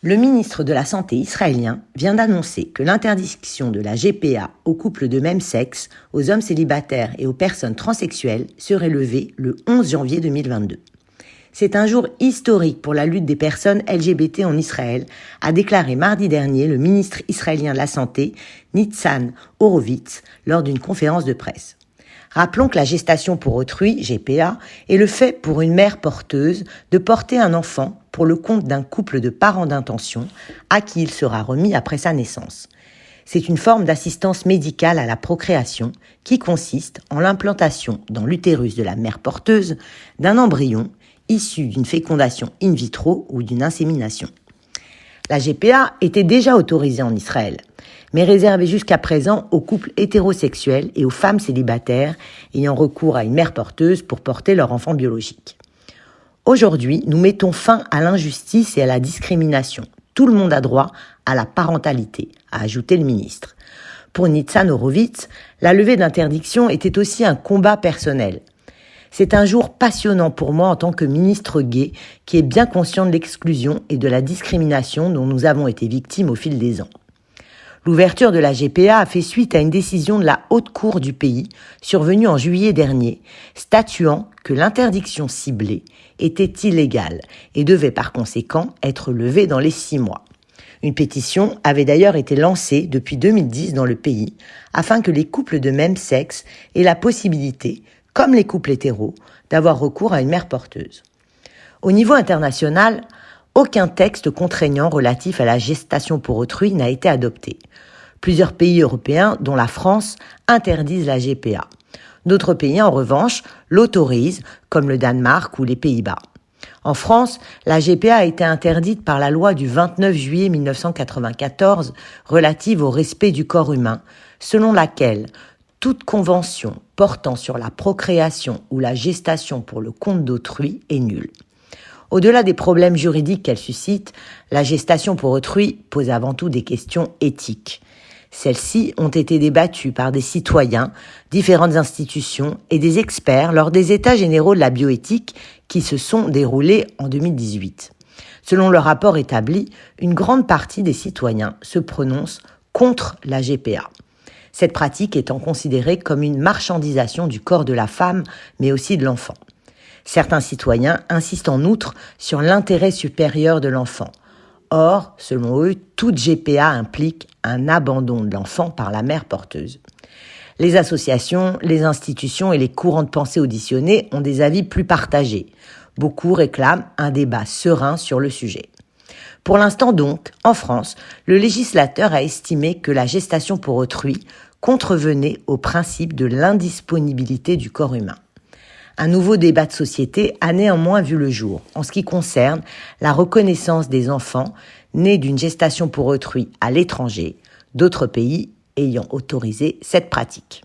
Le ministre de la Santé israélien vient d'annoncer que l'interdiction de la GPA aux couples de même sexe, aux hommes célibataires et aux personnes transsexuelles serait levée le 11 janvier 2022. C'est un jour historique pour la lutte des personnes LGBT en Israël, a déclaré mardi dernier le ministre israélien de la Santé, Nitzan Horowitz, lors d'une conférence de presse. Rappelons que la gestation pour autrui, GPA, est le fait pour une mère porteuse de porter un enfant pour le compte d'un couple de parents d'intention à qui il sera remis après sa naissance. C'est une forme d'assistance médicale à la procréation qui consiste en l'implantation dans l'utérus de la mère porteuse d'un embryon issu d'une fécondation in vitro ou d'une insémination. La GPA était déjà autorisée en Israël, mais réservée jusqu'à présent aux couples hétérosexuels et aux femmes célibataires ayant recours à une mère porteuse pour porter leur enfant biologique. Aujourd'hui, nous mettons fin à l'injustice et à la discrimination. Tout le monde a droit à la parentalité, a ajouté le ministre. Pour Nitzan Horowitz, la levée d'interdiction était aussi un combat personnel. C'est un jour passionnant pour moi en tant que ministre gay qui est bien conscient de l'exclusion et de la discrimination dont nous avons été victimes au fil des ans. L'ouverture de la GPA a fait suite à une décision de la Haute Cour du pays, survenue en juillet dernier, statuant que l'interdiction ciblée était illégale et devait par conséquent être levée dans les 6 mois. Une pétition avait d'ailleurs été lancée depuis 2010 dans le pays afin que les couples de même sexe aient la possibilité, comme les couples hétéros, d'avoir recours à une mère porteuse. Au niveau international, aucun texte contraignant relatif à la gestation pour autrui n'a été adopté. Plusieurs pays européens, dont la France, interdisent la GPA. D'autres pays, en revanche, l'autorisent, comme le Danemark ou les Pays-Bas. En France, la GPA a été interdite par la loi du 29 juillet 1994 relative au respect du corps humain, selon laquelle toute convention portant sur la procréation ou la gestation pour le compte d'autrui est nulle. Au-delà des problèmes juridiques qu'elle suscite, la gestation pour autrui pose avant tout des questions éthiques. Celles-ci ont été débattues par des citoyens, différentes institutions et des experts lors des États généraux de la bioéthique qui se sont déroulés en 2018. Selon le rapport établi, une grande partie des citoyens se prononcent contre la GPA. Cette pratique étant considérée comme une marchandisation du corps de la femme, mais aussi de l'enfant. Certains citoyens insistent en outre sur l'intérêt supérieur de l'enfant. Or, selon eux, toute GPA implique un abandon de l'enfant par la mère porteuse. Les associations, les institutions et les courants de pensée auditionnés ont des avis plus partagés. Beaucoup réclament un débat serein sur le sujet. Pour l'instant donc, en France, le législateur a estimé que la gestation pour autrui contrevenait au principe de l'indisponibilité du corps humain. Un nouveau débat de société a néanmoins vu le jour en ce qui concerne la reconnaissance des enfants nés d'une gestation pour autrui à l'étranger, d'autres pays ayant autorisé cette pratique.